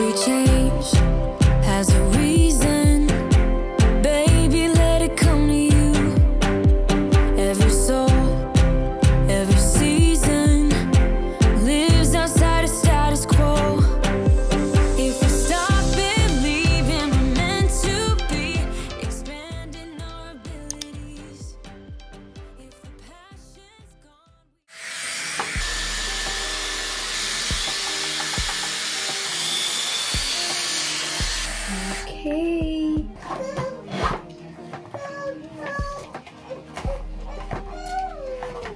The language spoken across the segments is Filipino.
Every change has a reason. Baby, let it come to you. Every soul, every season lives outside of status quo. If we stop believing we're meant to be, expanding our abilities. If the passion's gone. Okay.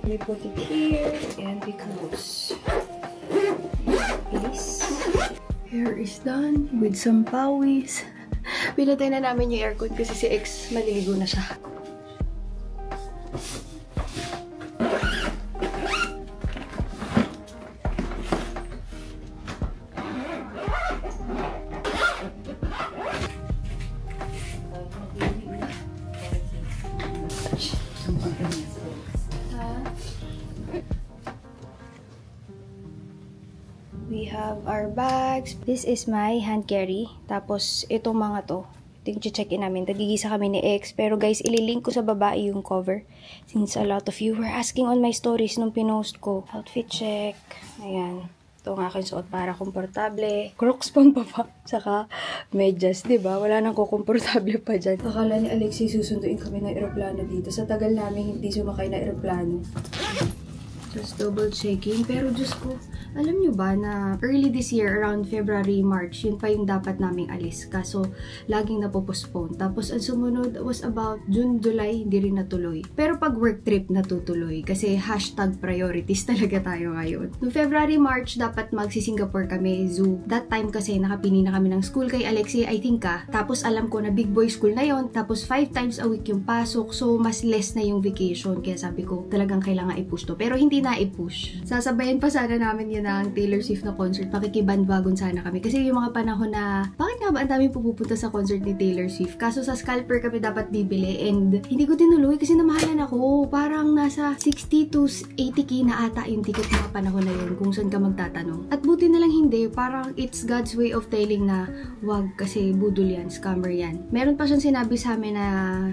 We put it here and we close. Please. Hair is done with some pawis. Pinatay na namin yung aircon kasi si X maliligo na siya. We have our bags. This is my hand carry. Tapos, itong mga to. Ito yung check-in namin. Nagigisa kami ni X. Pero guys, ililink ko sa babae yung cover. Since a lot of you were asking on my stories nung pinost ko. Outfit check. Ayan. Ito ang aking suot para komportable. Crocs pang baba. Saka medyas, diba? Wala nang kukomportable pa dyan. Akala ni Alexi susunduin kami ng aeroplano dito. Sa tagal namin hindi sumakay na aeroplano. Just double checking. Pero Diyos ko, alam nyo ba na early this year, around February, March, yun pa yung dapat naming alis. Kaso, laging napopostpone. Tapos, ang sumunod was about June, July, hindi rin natuloy. Pero pag work trip, natutuloy. Kasi hashtag priorities talaga tayo ngayon. Noong February, March, dapat magsi-Singapore kami, zoo. That time kasi, nakapili na kami ng school kay Alexi, I think Tapos, alam ko na big boy school na yon. Tapos, 5 times a week yung pasok. So, mas less na yung vacation. Kaya sabi ko, talagang kailangan i-push to. Pero hindi na i-push. Sasabayan pa sana namin yun ng Taylor Swift na concert. Pakikibandwagon sana kami. Kasi yung mga panahon na, bakit nga ba ang daming pupunta sa concert ni Taylor Swift? Kaso sa scalper kami dapat bibili and hindi ko tinuloy kasi namahalan ako. Parang nasa 60 to 80k na ata yung ticket mga panahon na yun kung saan ka magtatanong. At buti na lang hindi. Parang it's God's way of telling na wag kasi budol yan, scammer yan. Meron pa siyang sinabi sa amin na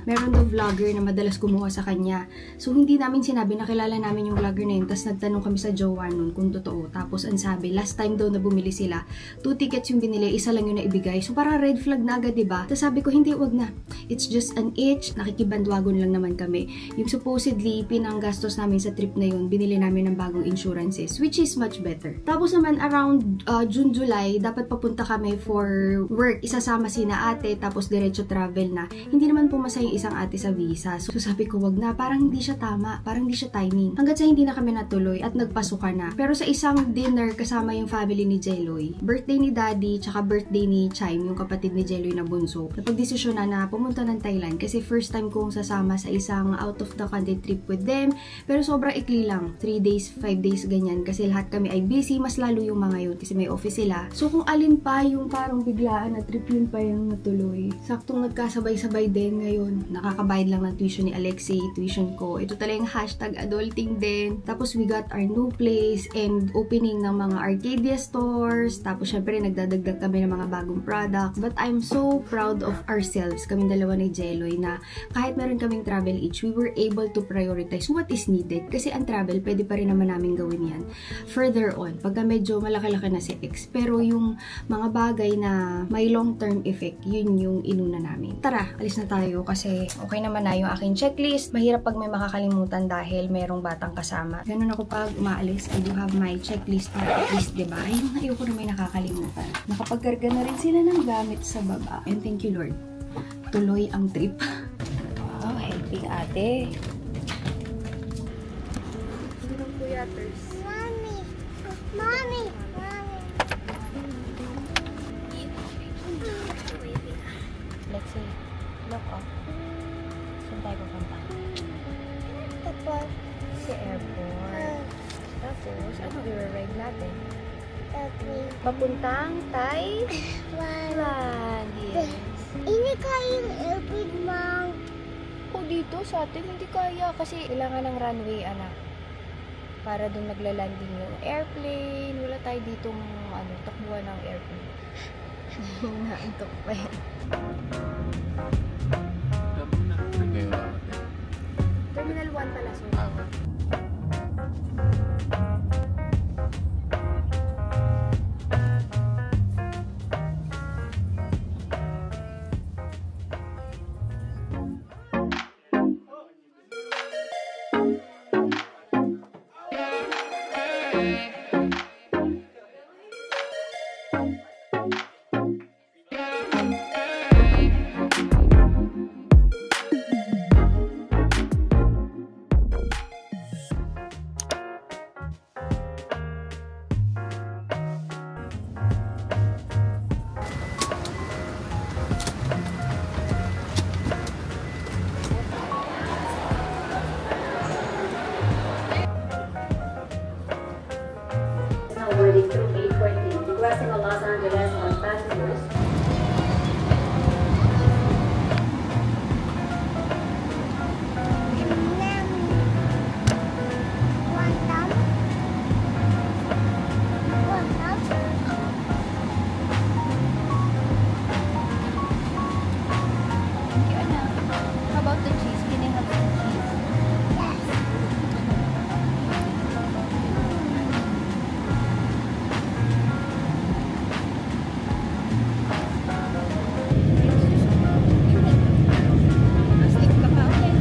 meron daw vlogger na madalas kumuha sa kanya. So hindi namin sinabi, nakilala namin yung vlogger na yun. Tapos nagtanong kami sa jowa nun kung totoo. Tapos ang sabi, last time daw na bumili sila, 2 tickets yung binili, isa lang yung naibigay. So parang red flag na agad, diba? Tapos sabi ko, hindi, wag na. It's just an itch. Nakikibandwagon lang naman kami. Yung supposedly, pinanggastos namin sa trip na yun, binili namin ng bagong insurances, which is much better. Tapos naman, around June, July, dapat papunta kami for work. Isasama sina ate, tapos diretso travel na. Hindi naman pumasa yung isang ate sa visa. So sabi ko, wag na. Parang hindi siya tama. Parang hindi siya timing. Hanggat sa hindi na kami natuloy at nagpasuka na. Pero sa isang dinner kasama yung family ni Jeloy, birthday ni Daddy, tsaka birthday ni Chime, yung kapatid ni Jeloy na bunso, napagdesisyon na pumunta ng Thailand kasi first time kong sasama sa isang out of the country trip with them. Pero sobrang ikli lang. 3 days, 5 days, ganyan. Kasi lahat kami ay busy. Mas lalo yung mga yun kasi may office sila. So kung alin pa yung parang biglaan na trip, yun pa yung natuloy. Saktong nagkasabay-sabay din ngayon. Nakakabayad lang ng tuition ni Alexi, tuition ko. Ito talagang hashtag adulting din. Tapos we got our new place and opening ng mga Arcadia stores. Tapos syempre nagdadagdag kami ng mga bagong products. But I'm so proud of ourselves, kaming dalawa ni Jeloy, na kahit meron kaming travel each, we were able to prioritize what is needed. Kasi ang travel, pwede pa rin naman namin gawin yan further on, pagka medyo malaki-laki na si X. Pero yung mga bagay na may long-term effect, yun yung inuna namin. Tara, alis na tayo kasi okay naman na yung aking checklist. Mahirap pag may makakalimutan dahil merong batang kasama. Ganun ako pag umaalis. I do have my checklist at least, diba? Ayoko na may nakakalimutan. Nakapagkarga na rin sila ng gamit sa baba. And thank you, Lord. Tuloy ang trip. Wow, helping ate. Ito ng kuyaters. Mommy! Mommy! Let's see. Look up. Saan tayo pupunta? Tapos, Sa airport. Tapos, ano i-ride natin? Papuntang Thailand. Yes. Ini kayong airplane, Mom. O dito sa atin, hindi kaya kasi kailangan ng runway, anak. Para dun naglalanding yung airplane. Wala tayo ditong takbuhan ng airplane. Naantok pa eh. Terminal 1 pala, so. Boarding through gate 14, requesting a Los Angeles on passengers. Thank you, Anna. How about the cheese? Can I have some cheese? Astig ka pa, okay?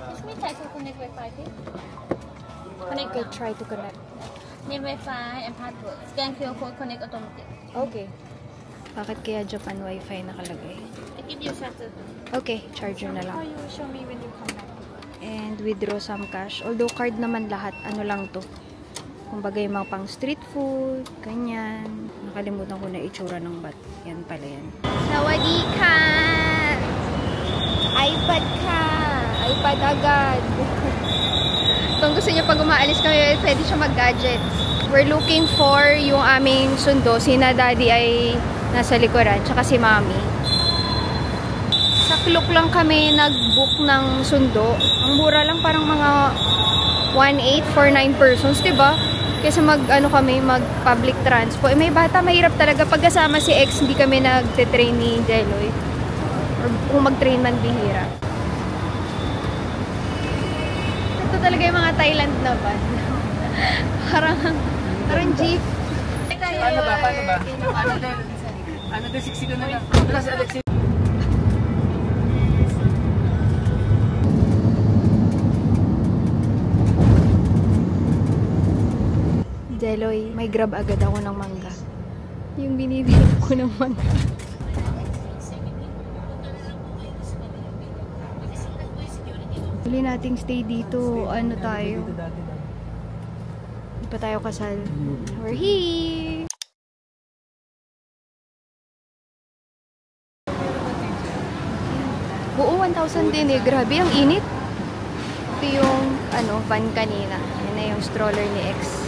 Let me try to connect Wi-Fi, okay? Okay, try to connect. Name Wi-Fi and password. Scan QR code, connect automatic. Okay. Bakit kaya Japan Wi-Fi nakalagay? I give you a shutter. Okay, charger na lang. you show me when you come back. And withdraw some cash. Although card naman lahat, ano lang to. Kumbaga yung mga pang street food, ganyan. Nakalimutan ko na itsura ng bat. Yan pala yan. Sawadi ka! iPad ka! iPad agad! Kung gusto niya pag umaalis kami, pwede siya mag-gadgets. We're looking for yung aming sundo. Sina daddy ay nasa likuran, tsaka si mommy. Sa Klook lang kami nag-book ng sundo. Ang mura lang, parang mga 1.8 for 9 persons, diba? Kaysa mag-public transport. Eh, may bata, mahirap talaga. Pagkasama si ex, hindi kami nagte-train ni Jeloy. Or kung mag-train man, bihira. Ito talaga yung mga Thailand na van. parang jeep. Paano ba? Ano din, siksikan na lang. Wala si Alexi. Jeloy, may grab agad ako ng mangga. Yung binibili ko ng mangga. Huli nating stay dito. Ano tayo? Hindi pa tayo kasal. We're here! Buo 1,000 din eh. Grabe, ang init. Ito yung van kanina. Yan na yung stroller ni ex.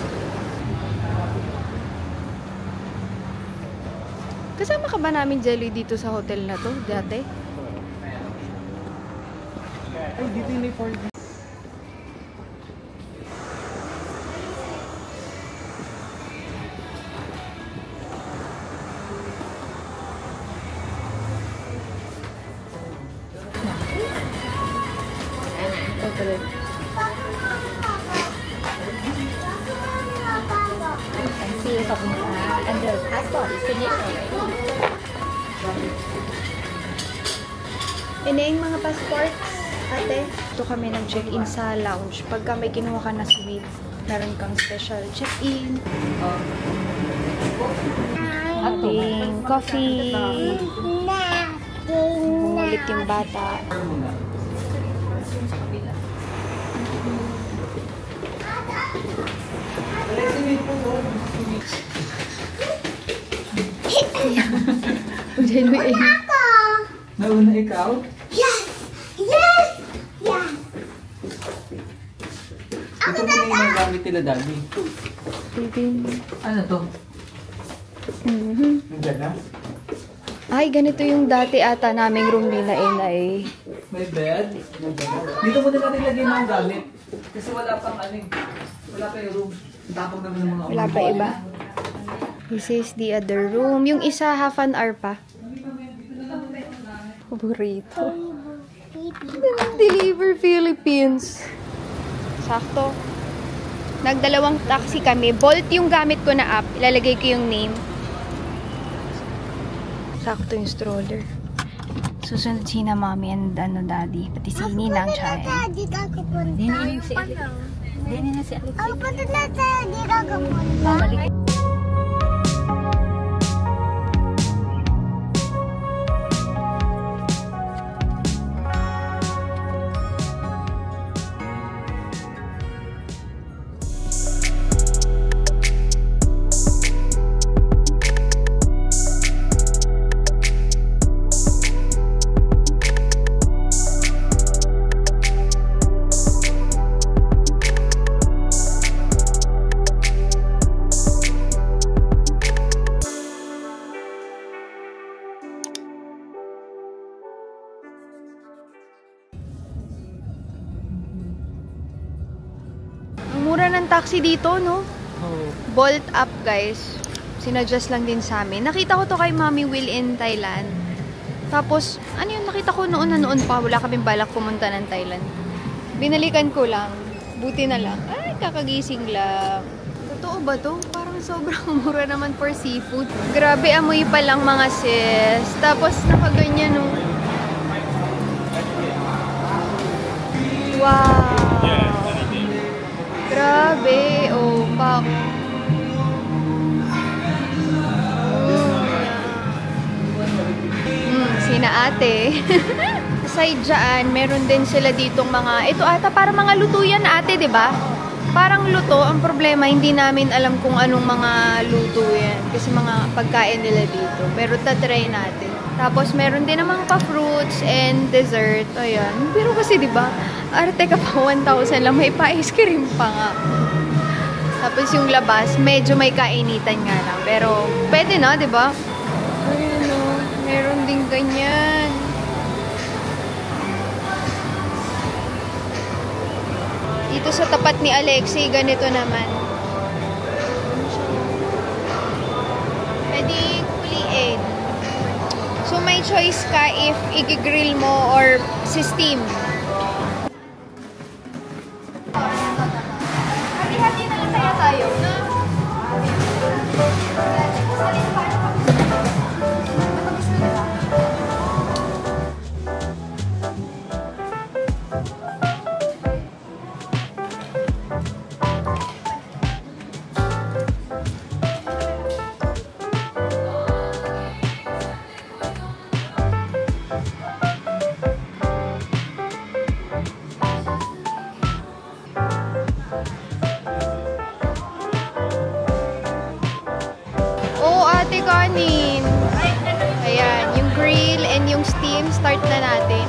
Kasama ka ba namin, Jelly, dito sa hotel na to dati? Ay, dito yung may 4D. And the passport is finished already. Yung mga passports, ate. Ito kami nag-check-in sa lounge. Pagka may kinuha ka na suite, meron kang special check-in. Ating coffee. Bumulit yung bata. Nauna ikaw? Yes! Yes! Yes! Ito muna yung nagamit nila, Daddy. Ano to? Nandiyan na? Ay, ganito yung dati ata naming room nila eh. May bed? Dito muna natin lagyan mga gamit. Kasi wala pang ano eh. Wala pa yung room. Tapos naman ng mga Wala pa iba. This is the other room. Yung isa, half an hour pa. Burrito. Deliver Philippines. Sakto. Nagdalawang taxi kami. Bolt yung gamit ko na app. Ilalagay ko yung name. Sakto yung stroller. Susunod si na mommy and daddy. Pati si Ninang Chay. Di ka kapunta. Ako punta na tayo. Di ka kapunta. Mura ng taxi dito, no? Oh. Bolt up, guys. Sinadjust lang din sa amin. Nakita ko to kay Mami Will in Thailand. Tapos, ano yun? Nakita ko noon na noon pa. Wala kaming balak pumunta ng Thailand. Binalikan ko lang. Buti na lang. Ay, kakagising lang. Totoo ba to? Parang sobrang mura naman for seafood. Grabe, amoy pa lang mga sis. Tapos, nakaganyan, no? Wow! Grabe. Oh, pak. Sina ate. Aside dyan, meron din sila ditong mga, ito ata para mga luto yan ate, di ba? Parang luto. Ang problema, hindi namin alam kung anong mga luto yan. Kasi mga pagkain nila dito. Pero tatry natin. Tapos, meron din namang pa-fruits and dessert. Ayan. Pero kasi, di ba? Arte ka pa 1,000 lang. May pa-ice cream pa nga. Tapos, yung labas, medyo may kainitan nga lang. Pero, pwede na, di ba? Ayun, no. Meron din ganyan. Dito sa tapat ni Alexi, ganito naman. Pwede kuliin. So, may choice ka if i-grill mo or si-steam. Hati-hati na lang kaya tayo. Kanin. Ayan, yung grill and yung steam, start na natin.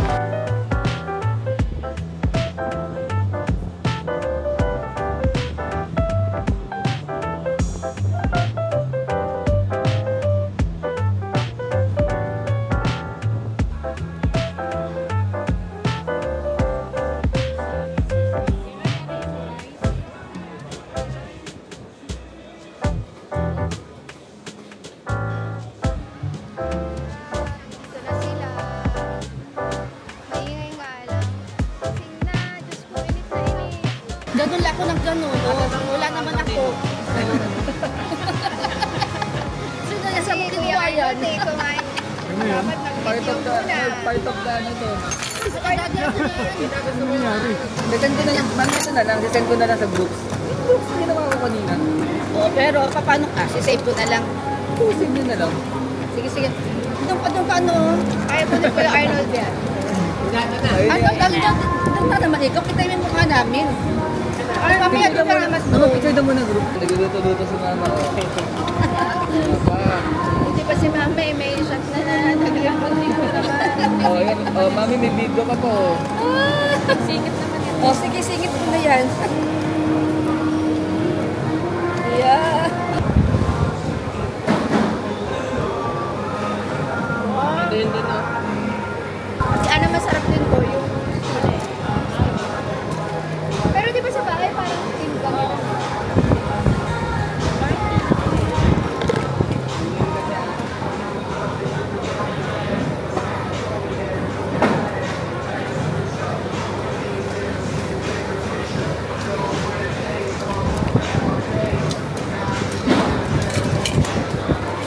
Ganun lang ako ng ganun. Wala naman ako. Sino na sa mga kinuha yan? Ano yan? Part of the ano to. Ano nangyari? Send ko na lang. Ito na lang. Send ko na lang sa groups. Groups, ginawa ko kanina. Oo, pero paano ka? Sisave ko na lang. Save nyo na lang. Sige, sige. Doon ka ano? Ayaw ko na pala Arnold yan. Ano naman ikaw? Kita yung mukha namin. Ay, mamaya doon ka na mas doon. Picture na muna group. Nagluluto-luto si mama. Hindi pa si mama eh. May shot na nagluluto naman. Oh, yan. Oh, mami, may video ka po. Singit naman yan. Oh, sige, singit mo na yan. Yeah. Hindi, no. Ano masarap din po yung pero di ba sa bahay parang team kami na.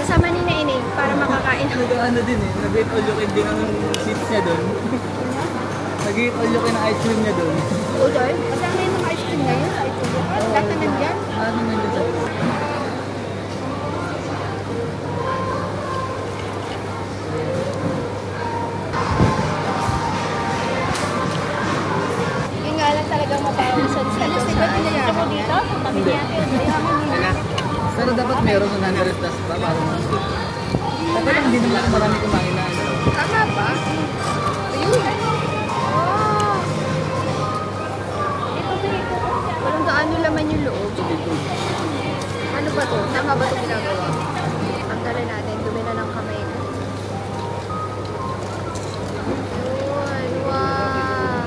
Kasama ni na Ineng para makakain. Ano din eh, nag-eat all you can din ang seats niya doon. Nag-eat all you can ang ice cream niya doon. Oo, doon. Kasama yun ng ice cream ngayon. Ice cream. Lahat na nandyan. Ano nandun sa... Yun nga lang talagang mabawasan sa Diyos. Di ba pinayaman mo dito? Hindi. Pero dapat meron ng 100 plus pa para mga... Dapat lang hindi naman marami kumain na. Tama ba? Ayun. Walang gaano laman yung loob. Ano ba to? Tama ba ito ginagawa? Tanggalin natin. Dumi na ng kamay ko. Ayun. Wow.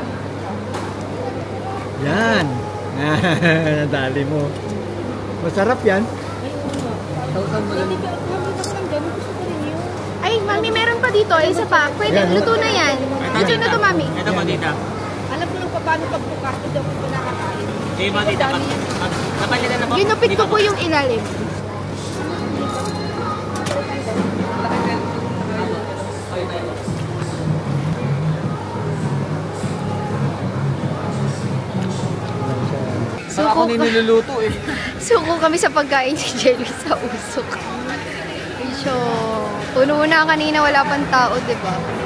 Yan. Nadali mo. Masarap yan. Tawag mo lang. Ay, mami, meron pa dito. Isa pa. Pwede, Yan. luto na yan. Luto na to, mami. Ito ba, tita? Alam ko lang pa paano pagbukas. Ito ko nakakain. Sige ba, tita? Kapalitan na po? Ginupit ko po yung ilalim. Saka ako niluluto eh. Suko kami sa pagkain si Jelly sa usok. So, puno na kanina, wala pang tao, di ba?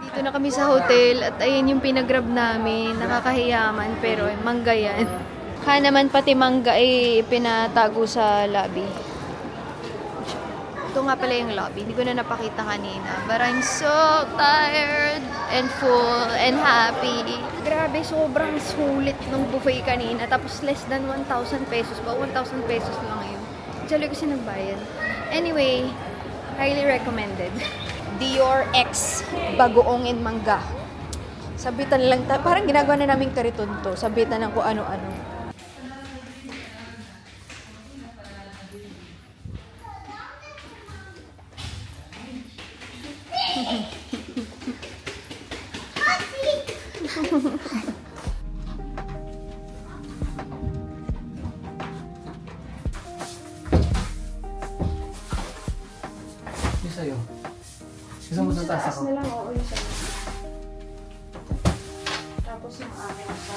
Dito na kami sa hotel at ayan yung pinagrab namin. Nakakahiyaman pero mangga yan. Kaya naman pati mangga ay pinatago sa lobby. Ito nga pala yung lobby. Hindi ko na napakita kanina. But I'm so tired and full and happy. Grabe, sobrang sulit ng buffet kanina. Tapos less than 1,000 pesos ba? 1,000 pesos lang yun. Actually kasi nagbayad. Anyway, highly recommended. Dior X Bagoongin Mangga. Sabitan lang, parang ginagawa na naming kariton to. Sabitan ng kung ano-ano. Yung sa'yo. Gusto mo sa taas ako? na lang, oo, yung sa'yo. Tapos yung akin sa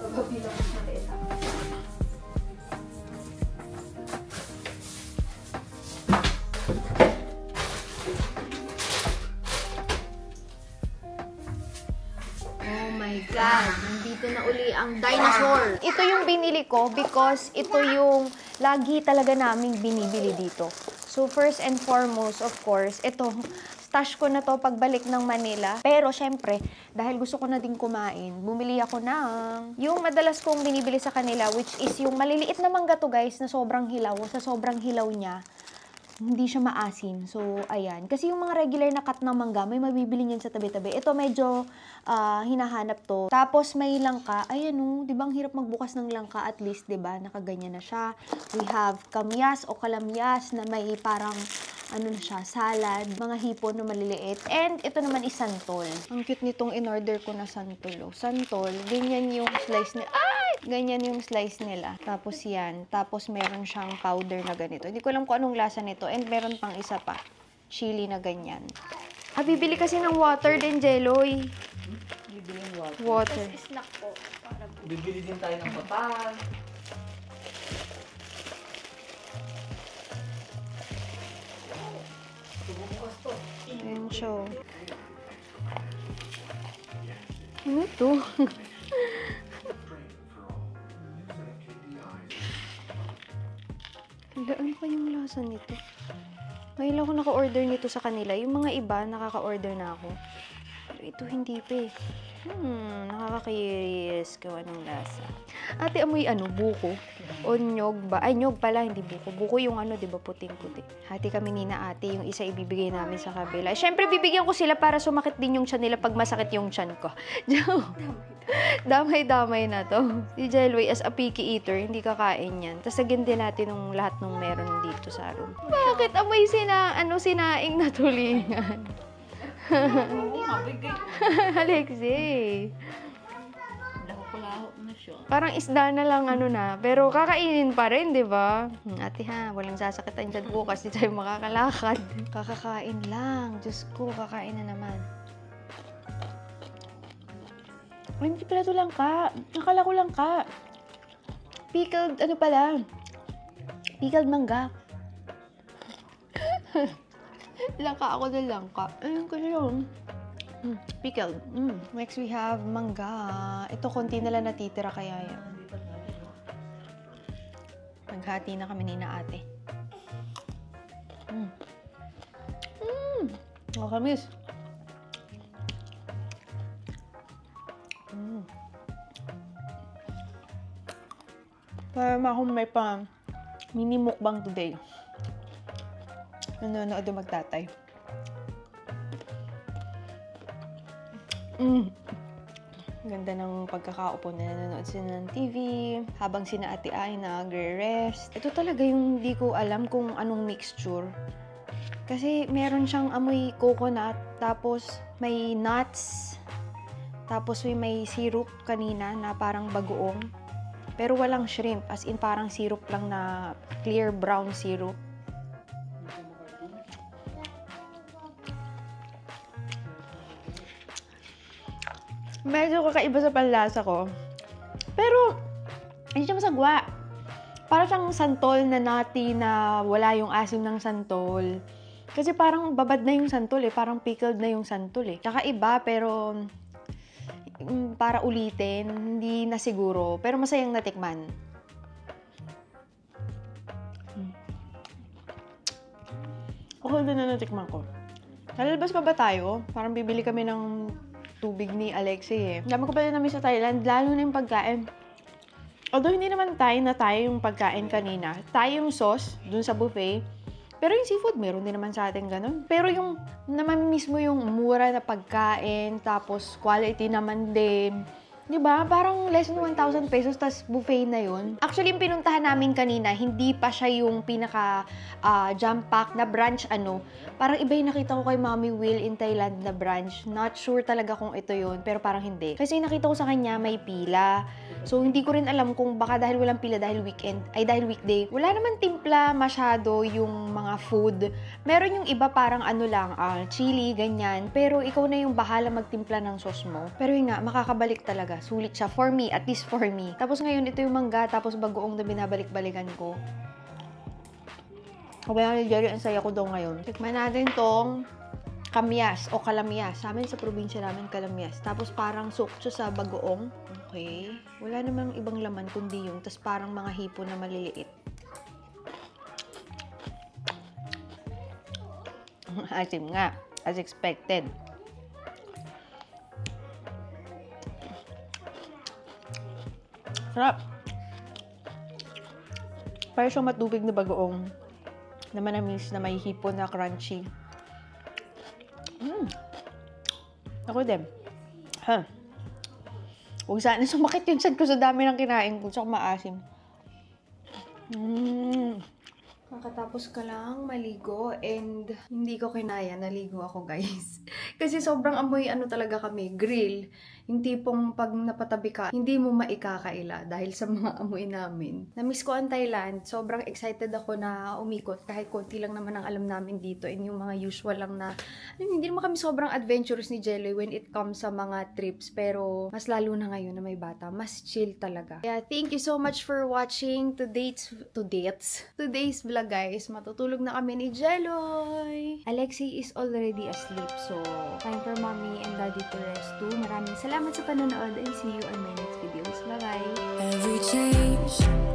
bababilang ng maliit. Oh my God! Nandito na uli ang dinosaur! Ito yung binili ko because ito yung lagi talaga naming binibili dito. So first and foremost, of course, ito, stash ko na to pagbalik ng Manila. Pero syempre, dahil gusto ko na din kumain, bumili ako ng yung madalas kong binibili sa kanila, which is yung maliliit na mangga to guys, na sobrang hilaw. Sa sobrang hilaw niya, hindi siya maasim. So, ayan. Kasi yung mga regular na cut ng mangga, may mabibili niyan sa tabi-tabi. Ito medyo hinahanap to. Tapos may langka. Ayan o, di ba ang hirap magbukas ng langka at least, di ba? Nakaganyan na siya. We have kamyas o kalamyas na may parang ano na siya, salad, mga hipon na maliliit. And ito naman is santol. Ang cute nitong in-order ko na santol. Santol, ganyan yung slice nila. Ay! Ganyan yung slice nila. Tapos yan. Tapos meron siyang powder na ganito. Hindi ko alam kung anong lasa nito. And meron pang isa pa. Chili na ganyan. Bibili kasi ng water din, Jeloy. Bibili ng water. Water. Snack po. Para Bibili din tayo ng papal. Bubukas to. Ayan siya. Ano to? Ano pa yung lasa nito? Ngayon ako naka-order nito sa kanila. Yung mga iba, nakaka-order na ako. Pero ito hindi pa eh. Nakaka-curious kung anong lasa. Ate, amoy buko. O nyog ba? Ay, nyog pala, hindi buko. Buko yung di ba, puting-puti. Hati kami ni na ate, yung isa ibibigay namin sa kabila. Siyempre, bibigyan ko sila para sumakit din yung tiyan nila pag masakit yung tiyan ko. Damay-damay na to. Si Jelway, as a picky eater, hindi kakain yan. Tapos lagyan din natin ng lahat ng meron dito sa room. Bakit amoy sinaing na tulingan? Alexei. Laho-laho na siya. Parang isda na lang pero kakainin pa rin, di ba? Ate ha, walang sasakitan dyan bukas, di tayo makakalakad. Kakakain lang. Diyos ko, kakain na naman. Ay, hindi pala ito langka. Nakala ko langka. Pickled, Pickled mangga. Langka ako na langka. Ayun ko yun. Pickled. Next we have mangga. Ito, konti na lang natitira kaya yan. Naghati na kami ni na ate. Makamis. Para akong may mini mukbang today. Nanonood o magtatay. Ganda ng pagkakaupo na nanonood sila ng TV habang sina ate ay nagre-rest. Ito talaga yung hindi ko alam kung anong mixture. Kasi meron siyang amoy coconut, tapos may nuts, tapos may syrup kanina na parang bagoong. Pero walang shrimp, as in parang syrup lang na clear brown syrup. Medyo kakaiba sa panlasa ko. Pero, hindi siya masagwa. Parang siyang santol na nati na wala yung asim ng santol. Kasi parang babad na yung santol eh. Parang pickled na yung santol eh. Kakaiba pero para ulitin, hindi na siguro. Pero masayang natikman. Okay din na natikman ko. Nalalabas pa ba tayo? Parang bibili kami ng tubig ni Alexei eh. Dami ko pala namin sa Thailand, lalo na yung pagkain. Although hindi naman tayo yung pagkain kanina. Tayo yung sauce dun sa buffet. Pero yung seafood, meron din naman sa atin ganun. Pero yung naman mismo yung mura na pagkain, tapos quality naman din. Diba? Parang less than 1,000 pesos, tas buffet na yun. Actually, yung pinuntahan namin kanina, hindi pa siya yung pinaka jam-pack na branch Parang iba yung nakita ko kay Mommy Will in Thailand na branch. Not sure talaga kung ito yun, pero parang hindi. Kasi nakita ko sa kanya may pila. So, hindi ko rin alam kung baka dahil walang pila dahil dahil weekday. Wala naman timpla masyado yung mga food. Meron yung iba parang chili, ganyan. Pero ikaw na yung bahala magtimpla ng sauce mo. Pero yun nga, makakabalik talaga. Sulit siya. For me, at least for me. Tapos ngayon, ito yung mangga, tapos bagoong na binabalik-balikan ko. Kaya ni Jerry, ang saya ko daw ngayon. Tikman natin tong kamyas o kalamyas. Sa amin, sa probinsya namin, kalamyas. Tapos parang sukcho sa bagoong. Okay. Wala namang ibang laman kundi yung. Tapos parang mga hipo na maliliit. Asim nga. As expected. Sarap. Parang siyang matubig na bagoong na manamis na may hipo na crunchy. Ako din. Huwag sana sumakit yung sad ko sa dami ng kinain ko. Tsaka maasim. Kakatapos ka lang maligo and hindi ko kinaya, naligo ako guys. Kasi sobrang amoy talaga kami, grill. Yung tipong pag napatabi ka, hindi mo maikakaila dahil sa mga amoy namin. Namiss ko ang Thailand, sobrang excited ako na umikot kahit konti lang naman ang alam namin dito and yung mga usual lang na, hindi naman kami sobrang adventurous ni Jelly when it comes sa mga trips, pero mas lalo na ngayon na may bata, mas chill talaga. Kaya thank you so much for watching today's vlog guys. Matutulog na kami ni Jeloy. Alexi is already asleep, so time for mommy and daddy to rest too. Maraming salamat sa panonood and see you on my next videos. Bye bye! Every change